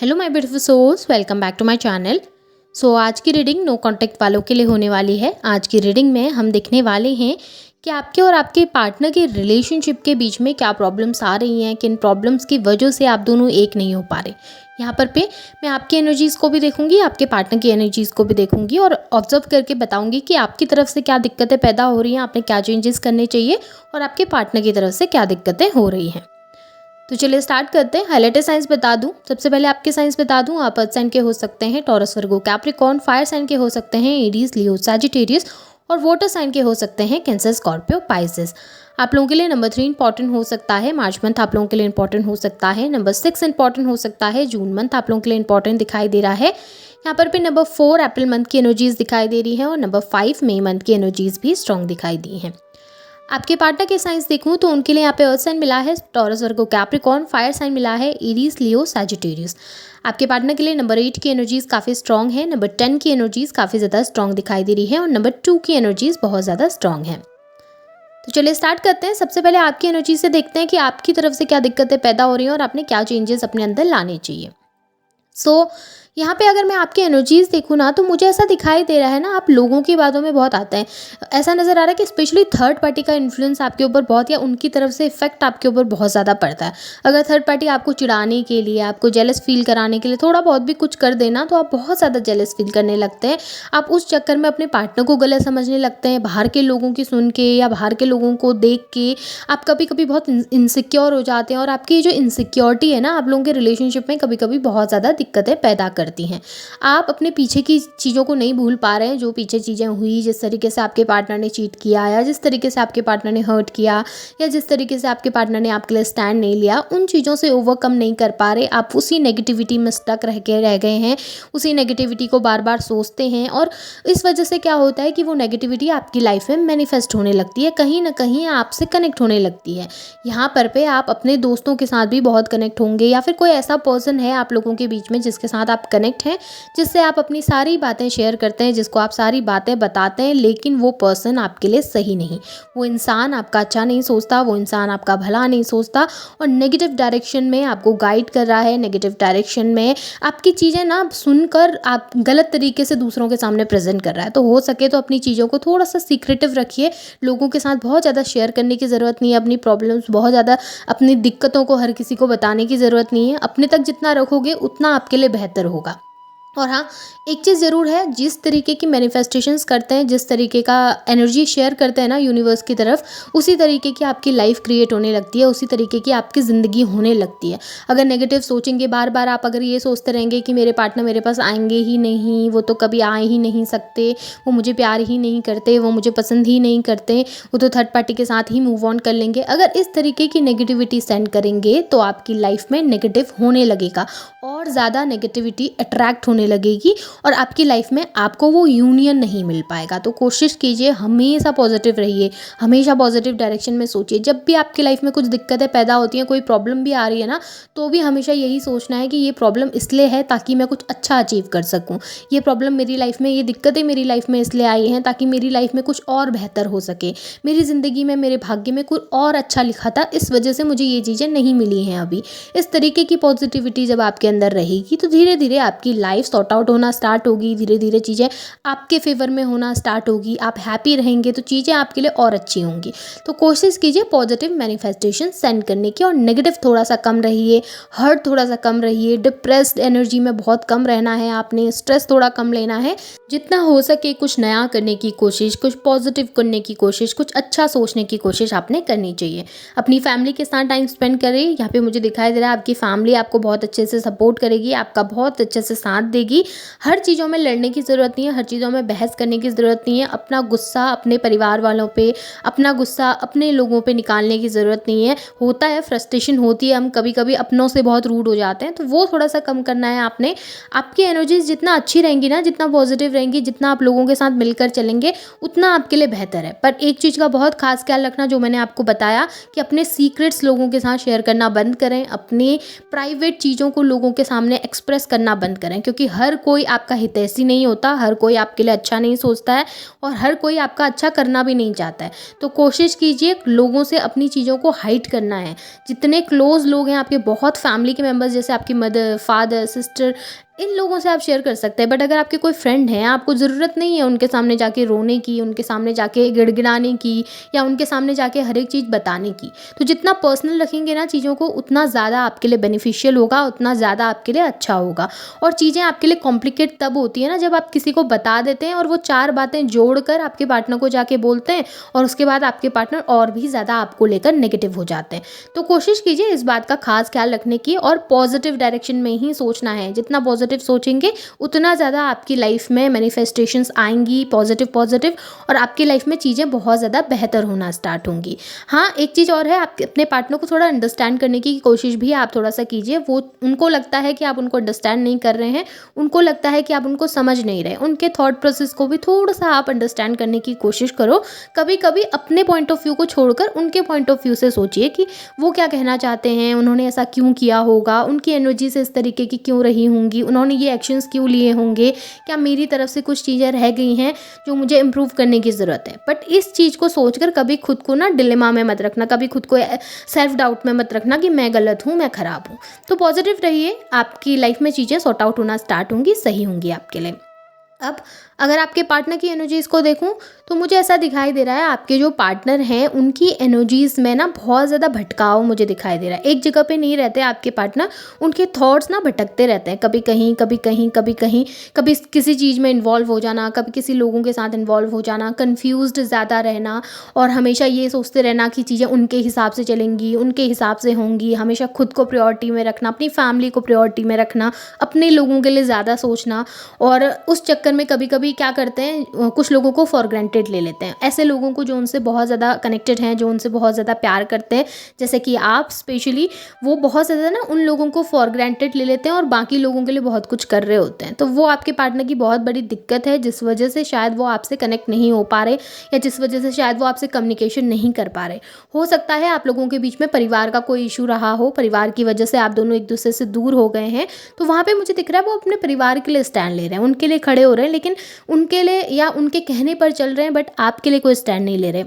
Hello my beautiful souls, welcome back to my channel. आज की reading no contact वालों के लिए होने वाली है। आज की रीडिंग में हम देखने वाले हैं कि आपके और आपके पार्टनर के रिलेशनशिप के बीच में क्या प्रॉब्लम्स आ रही हैं, किन प्रॉब्लम्स की वजह से आप दोनों एक नहीं हो पा रहे। यहाँ पर मैं आपकी एनर्जीज़ को भी देखूंगी, आपके पार्टनर की एनर्जीज़ को भी देखूंगी और ऑब्जर्व करके बताऊंगी कि आपकी तरफ से क्या दिक्कतें पैदा हो रही हैं, आपने क्या चेंजेस करने चाहिए और आपके पार्टनर की तरफ से क्या दिक्कतें हो रही हैं। तो चलिए स्टार्ट करते हैं। हाइलाइटर साइंस बता दूं, सबसे पहले आपके साइंस बता दूं। आप अर्थ साइन के हो सकते हैं, टॉरस, वर्गो, कैप्रिकॉर्न। फायर साइन के हो सकते हैं, एरीज, लियो, सैजिटेरियस। और वाटर साइन के हो सकते हैं, कैंसर, स्कॉर्पियो, पाइसेस। आप लोगों के लिए नंबर 3 इंपॉर्टेंट हो सकता है। मार्च मंथ आप लोगों के लिए इंपॉर्टेंट हो सकता है। नंबर 6 इंपॉर्टेंट हो सकता है। जून मंथ आप लोगों के लिए इंपॉर्टेंट दिखाई दे रहा है। यहाँ पर भी नंबर 4 अप्रैल मंथ की एनर्जीज दिखाई दे रही है और नंबर 5 मई मंथ की एनर्जीज भी स्ट्रॉन्ग दिखाई दी हैं। आपके पार्टनर के साइंस देखूं तो उनके लिए यहाँ पे अर्थ साइन मिला है, टॉरस, वर्गो, कैप्रिकॉर्न। फायर साइन मिला है, एरीज, लियो, सैजिटेरियस। आपके पार्टनर के लिए नंबर 8 की एनर्जीज काफ़ी स्ट्रॉन्ग है। नंबर 10 की एनर्जीज काफ़ी ज़्यादा स्ट्रॉन्ग दिखाई दे रही है और नंबर 2 की एनर्जीज बहुत ज़्यादा स्ट्रॉन्ग है। तो चलिए स्टार्ट करते हैं। सबसे पहले आपकी एनर्जी से देखते हैं कि आपकी तरफ से क्या दिक्कतें पैदा हो रही हैं और आपने क्या चेंजेस अपने अंदर लाने चाहिए। यहाँ पे अगर मैं आपकी एनर्जीज़ देखूँ ना तो मुझे ऐसा दिखाई दे रहा है ना, आप लोगों की बातों में बहुत आते हैं। ऐसा नज़र आ रहा है कि स्पेशली थर्ड पार्टी का इन्फ्लुएंस आपके ऊपर बहुत, या उनकी तरफ से इफेक्ट आपके ऊपर बहुत ज़्यादा पड़ता है। अगर थर्ड पार्टी आपको चिढ़ाने के लिए, आपको जेलस फील कराने के लिए थोड़ा बहुत भी कुछ कर देना तो आप बहुत ज़्यादा जेलस फील करने लगते हैं। आप उस चक्कर में अपने पार्टनर को गलत समझने लगते हैं। बाहर के लोगों की सुन के या बाहर के लोगों को देख के आप कभी कभी बहुत इनसिक्योर हो जाते हैं और आपकी जो इनसिक्योरिटी है ना, आप लोगों के रिलेशनशिप में कभी कभी बहुत ज़्यादा दिक्कतें पैदा करती हैं। आप अपने पीछे की चीज़ों को नहीं भूल पा रहे हैं, जो पीछे चीज़ें हुई, जिस तरीके से आपके पार्टनर ने चीट किया या जिस तरीके से आपके पार्टनर ने हर्ट किया या जिस तरीके से आपके पार्टनर ने आपके लिए स्टैंड नहीं लिया, उन चीज़ों से ओवरकम नहीं कर पा रहे। आप उसी नेगेटिविटी में स्टक रह गए हैं, उसी नेगेटिविटी को बार बार सोचते हैं और इस वजह से क्या होता है कि वो नेगेटिविटी आपकी लाइफ में मैनिफेस्ट होने लगती है, कहीं ना कहीं आपसे कनेक्ट होने लगती है। यहाँ पर आप अपने दोस्तों के साथ भी बहुत कनेक्ट होंगे या फिर कोई ऐसा पर्सन है आप लोगों के बीच में जिसके साथ आप कनेक्ट हैं, जिससे आप अपनी सारी बातें शेयर करते हैं, जिसको आप सारी बातें बताते हैं, लेकिन वो पर्सन आपके लिए सही नहीं। वो इंसान आपका अच्छा नहीं सोचता, वो इंसान आपका भला नहीं सोचता और नेगेटिव डायरेक्शन में आपको गाइड कर रहा है। नेगेटिव डायरेक्शन में आपकी चीज़ें ना सुनकर आप गलत तरीके से दूसरों के सामने प्रेजेंट कर रहा है। तो हो सके तो अपनी चीज़ों को थोड़ा सा सीक्रेटिव रखिए। लोगों के साथ बहुत ज़्यादा शेयर करने की ज़रूरत नहीं है। अपनी प्रॉब्लम्स बहुत ज़्यादा, अपनी दिक्कतों को हर किसी को बताने की ज़रूरत नहीं है। अपने तक जितना रखोगे उतना आपके लिए बेहतर होगा। और हाँ, एक चीज़ ज़रूर है, जिस तरीके की मैनिफेस्टेशंस करते हैं, जिस तरीके का एनर्जी शेयर करते हैं ना यूनिवर्स की तरफ, उसी तरीके की आपकी लाइफ क्रिएट होने लगती है, उसी तरीके की आपकी ज़िंदगी होने लगती है। अगर नेगेटिव सोचेंगे बार बार, आप अगर ये सोचते रहेंगे कि मेरे पार्टनर मेरे पास आएंगे ही नहीं, वो तो कभी आ ही नहीं सकते, वो मुझे प्यार ही नहीं करते, वो मुझे पसंद ही नहीं करते, वो तो थर्ड पार्टी के साथ ही मूव ऑन कर लेंगे, अगर इस तरीके की नेगेटिविटी सेंड करेंगे तो आपकी लाइफ में नेगेटिव होने लगेगा और ज़्यादा नेगेटिविटी अट्रैक्ट होने लगेगी और आपकी लाइफ में आपको वो यूनियन नहीं मिल पाएगा। तो कोशिश कीजिए, हमेशा पॉजिटिव रहिए, हमेशा पॉजिटिव डायरेक्शन में सोचिए। जब भी आपकी लाइफ में कुछ दिक्कतें पैदा होती हैं, कोई प्रॉब्लम भी आ रही है ना, तो भी हमेशा यही सोचना है कि ये प्रॉब्लम इसलिए है ताकि मैं कुछ अच्छा अचीव कर सकूँ। ये प्रॉब्लम मेरी लाइफ में, ये दिक्कतें मेरी लाइफ में इसलिए आई हैं ताकि मेरी लाइफ में कुछ और बेहतर हो सके। मेरी ज़िंदगी में, मेरे भाग्य में कुछ और अच्छा लिखा था, इस वजह से मुझे ये चीज़ें नहीं मिली हैं अभी। इस तरीके की पॉजिटिविटी जब आपके अंदर रहेगी तो धीरे धीरे आपकी लाइफ सॉर्ट आउट होना स्टार्ट होगी, धीरे धीरे चीज़ें आपके फेवर में होना स्टार्ट होगी। आप हैप्पी रहेंगे तो चीज़ें आपके लिए और अच्छी होंगी। तो कोशिश कीजिए पॉजिटिव मैनिफेस्टेशन सेंड करने की और नेगेटिव थोड़ा सा कम रहिए, हर्ट थोड़ा सा कम रहिए, डिप्रेस्ड एनर्जी में बहुत कम रहना है आपने, स्ट्रेस थोड़ा कम लेना है। जितना हो सके कुछ नया करने की कोशिश, कुछ पॉजिटिव करने की कोशिश, कुछ अच्छा सोचने की कोशिश आपने करनी चाहिए। अपनी फैमिली के साथ टाइम स्पेंड करें। यहाँ पे मुझे दिखाई दे रहा है आपकी फैमिली आपको बहुत अच्छे से सपोर्ट करेगी, आपका बहुत अच्छे से साथ देगी। हर चीज़ों में लड़ने की ज़रूरत नहीं है, हर चीज़ों में बहस करने की ज़रूरत नहीं है। अपना गुस्सा अपने परिवार वालों पे, अपना गुस्सा अपने लोगों पे निकालने की ज़रूरत नहीं है। होता है, फ्रस्ट्रेशन होती है, हम कभी कभी अपनों से बहुत रूड हो जाते हैं, तो वो थोड़ा सा कम करना है आपने। आपकी एनर्जीज जितना अच्छी रहेंगी ना, जितना पॉजिटिव रहेंगी, जितना आप लोगों के साथ मिलकर चलेंगे, उतना आपके लिए बेहतर है। पर एक चीज़ का बहुत खास ख्याल रखना, जो मैंने आपको बताया कि अपने सीक्रेट्स लोगों के साथ शेयर करना बंद करें, अपने प्राइवेट चीज़ों को लोगों के सामने एक्सप्रेस करना बंद करें, क्योंकि हर कोई आपका हितैषी नहीं होता, हर कोई आपके लिए अच्छा नहीं सोचता है और हर कोई आपका अच्छा करना भी नहीं चाहता है। तो कोशिश कीजिए लोगों से अपनी चीज़ों को हाइड करना है। जितने क्लोज़ लोग हैं आपके, बहुत फैमिली के मेंबर्स जैसे आपकी मदर, फादर, सिस्टर, इन लोगों से आप शेयर कर सकते हैं। बट अगर आपके कोई फ्रेंड हैं, आपको ज़रूरत नहीं है उनके सामने जाके रोने की, उनके सामने जाके गिड़गिड़ाने की या उनके सामने जाके हर एक चीज़ बताने की। तो जितना पर्सनल रखेंगे ना चीज़ों को, उतना ज़्यादा आपके लिए बेनिफिशियल होगा, उतना ज़्यादा आपके लिए अच्छा होगा। और चीज़ें आपके लिए कॉम्प्लिकेट तब होती है ना जब आप किसी को बता देते हैं और वो 4 बातें जोड़कर आपके पार्टनर को जाके बोलते हैं और उसके बाद आपके पार्टनर और भी ज़्यादा आपको लेकर नेगेटिव हो जाते हैं। तो कोशिश कीजिए इस बात का खास ख्याल रखने की और पॉजिटिव डायरेक्शन में ही सोचना है। जितना पॉजिटिव सोचेंगे उतना ज़्यादा आपकी लाइफ में मैनिफेस्टेशंस आएंगी पॉजिटिव, और आपकी लाइफ में चीज़ें बहुत ज़्यादा बेहतर होना स्टार्ट होंगी। हाँ, एक चीज़ और है, आप अपने पार्टनर को थोड़ा अंडरस्टैंड करने की कोशिश भी आप थोड़ा सा कीजिए। वो उनको लगता है कि आप उनको अंडरस्टैंड नहीं कर रहे हैं, उनको लगता है कि आप उनको समझ नहीं रहे, उनके थॉट प्रोसेस को भी थोड़ा सा आप अंडरस्टैंड करने की कोशिश करो। कभी कभी अपने पॉइंट ऑफ व्यू को छोड़कर उनके पॉइंट ऑफ व्यू से सोचिए कि वो क्या कहना चाहते हैं, उन्होंने ऐसा क्यों किया होगा, उनकी एनर्जी से इस तरीके की क्यों रही होंगी, उन्होंने ये एक्शंस क्यों लिए होंगे, क्या मेरी तरफ से कुछ चीज़ें रह गई हैं जो मुझे इम्प्रूव करने की ज़रूरत है। बट इस चीज़ को सोचकर कभी खुद को ना डिलेमा में मत रखना, कभी खुद को सेल्फ डाउट में मत रखना कि मैं गलत हूँ, मैं ख़राब हूँ। तो पॉजिटिव रहिए, आपकी लाइफ में चीज़ें सॉर्ट आउट होना स्टार्ट होंगी, सही होंगी आपके लिए। अब अगर आपके पार्टनर की एनर्जीज़ को देखूं तो मुझे ऐसा दिखाई दे रहा है आपके जो पार्टनर हैं उनकी एनर्जीज़ में ना बहुत ज़्यादा भटकाव मुझे दिखाई दे रहा है। एक जगह पे नहीं रहते आपके पार्टनर, उनके थॉट्स ना भटकते रहते हैं, कभी कहीं कभी कहीं कभी कहीं, कभी किसी चीज़ में इन्वॉल्व हो जाना, कभी किसी लोगों के साथ इन्वॉल्व हो जाना, कन्फ्यूज्ड ज़्यादा रहना और हमेशा ये सोचते रहना कि चीज़ें उनके हिसाब से चलेंगी, उनके हिसाब से होंगी, हमेशा खुद को प्रायोरिटी में रखना, अपनी फैमिली को प्रायोरिटी में रखना, अपने लोगों के लिए ज़्यादा सोचना। और उस चक्कर में कभी कभी क्या करते हैं, कुछ लोगों को फॉर ग्रांटेड ले लेते हैं। ऐसे लोगों को जो उनसे बहुत ज़्यादा कनेक्टेड हैं, जो उनसे बहुत ज़्यादा प्यार करते हैं, जैसे कि आप स्पेशली, वो बहुत ज़्यादा ना उन लोगों को फॉर ग्रांटेड ले लेते हैं और बाकी लोगों के लिए बहुत कुछ कर रहे होते हैं। तो वो आपके पार्टनर की बहुत बड़ी दिक्कत है, जिस वजह से शायद वो आपसे कनेक्ट नहीं हो पा रहे या जिस वजह से शायद वो आपसे कम्युनिकेशन नहीं कर पा रहे। हो सकता है आप लोगों के बीच में परिवार का कोई इशू रहा हो, परिवार की वजह से आप दोनों एक दूसरे से दूर हो गए हैं। तो वहाँ पे मुझे दिख रहा है वो अपने परिवार के लिए स्टैंड ले रहे हैं, उनके लिए खड़े हो रहे हैं, लेकिन उनके लिए या उनके कहने पर चल रहे हैं, बट आपके लिए कोई स्टैंड नहीं ले रहे।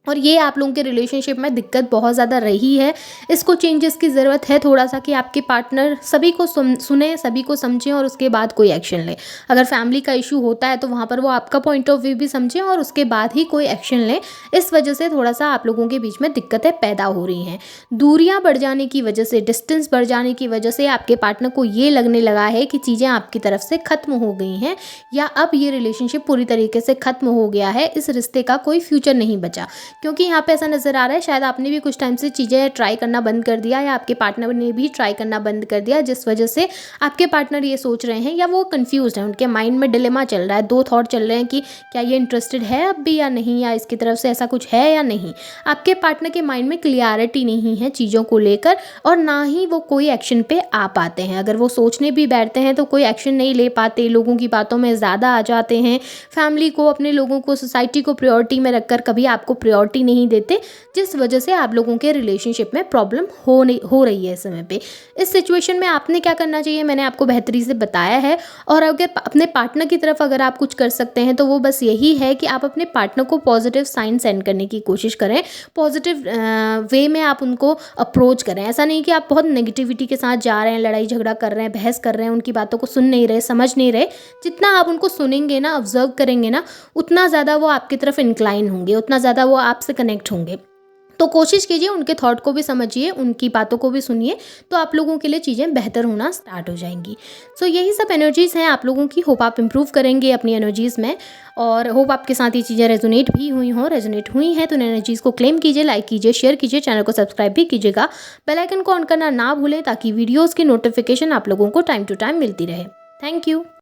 और ये आप लोगों के रिलेशनशिप में दिक्कत बहुत ज़्यादा रही है। इसको चेंजेस की ज़रूरत है थोड़ा सा, कि आपके पार्टनर सभी को सुने, सभी को समझें और उसके बाद कोई एक्शन लें। अगर फैमिली का इशू होता है तो वहाँ पर वो आपका पॉइंट ऑफ व्यू भी समझें और उसके बाद ही कोई एक्शन लें। इस वजह से थोड़ा सा आप लोगों के बीच में दिक्कतें पैदा हो रही हैं। दूरियाँ बढ़ जाने की वजह से, डिस्टेंस बढ़ जाने की वजह से आपके पार्टनर को ये लगने लगा है कि चीज़ें आपकी तरफ से ख़त्म हो गई हैं या अब ये रिलेशनशिप पूरी तरीके से ख़त्म हो गया है, इस रिश्ते का कोई फ्यूचर नहीं बचा। क्योंकि यहाँ पे ऐसा नज़र आ रहा है शायद आपने भी कुछ टाइम से चीज़ें ट्राई करना बंद कर दिया या आपके पार्टनर ने भी ट्राई करना बंद कर दिया, जिस वजह से आपके पार्टनर ये सोच रहे हैं या वो कंफ्यूज हैं, उनके माइंड में डिलेमा चल रहा है, दो थॉट चल रहे हैं कि क्या ये इंटरेस्टेड है अब भी या नहीं, या इसकी तरफ से ऐसा कुछ है या नहीं। आपके पार्टनर के माइंड में क्लियरिटी नहीं है चीज़ों को लेकर और ना ही वो कोई एक्शन पे आ पाते हैं। अगर वो सोचने भी बैठते हैं तो कोई एक्शन नहीं ले पाते, लोगों की बातों में ज़्यादा आ जाते हैं, फैमिली को, अपने लोगों को, सोसाइटी को प्रायोरिटी में रखकर कभी आपको प्रायोरिटी नहीं देते, जिस वजह से आप लोगों के रिलेशनशिप में प्रॉब्लम हो रही है इस समय पे। इस सिचुएशन में आपने क्या करना चाहिए मैंने आपको बेहतरी से बताया है। और अगर अपने पार्टनर की तरफ अगर आप कुछ कर सकते हैं तो वो बस यही है कि आप अपने पार्टनर को पॉजिटिव साइन सेंड करने की कोशिश करें, पॉजिटिव वे में आप उनको अप्रोच करें। ऐसा नहीं कि आप बहुत नेगेटिविटी के साथ जा रहे हैं, लड़ाई झगड़ा कर रहे हैं, बहस कर रहे हैं, उनकी बातों को सुन नहीं रहे, समझ नहीं रहे। जितना आप उनको सुनेंगे ना, ऑब्जर्व करेंगे ना, उतना ज़्यादा वो आपकी तरफ इंक्लाइन होंगे, उतना ज़्यादा वो आपसे कनेक्ट होंगे। तो कोशिश कीजिए उनके थॉट को भी समझिए, उनकी बातों को भी सुनिए, तो आप लोगों के लिए चीज़ें बेहतर होना स्टार्ट हो जाएंगी। सो यही सब एनर्जीज़ हैं आप लोगों की। होप आप इंप्रूव करेंगे अपनी एनर्जीज़ में और होप आपके साथ ये चीज़ें रेजोनेट हुई हैं तो इन एनर्जीज़ को क्लेम कीजिए, लाइक कीजिए, शेयर कीजिए, चैनल को सब्सक्राइब भी कीजिएगा, बेल आइकन को ऑन करना ना भूलें ताकि वीडियोज़ की नोटिफिकेशन आप लोगों को टाइम टू टाइम मिलती रहे। Thank you.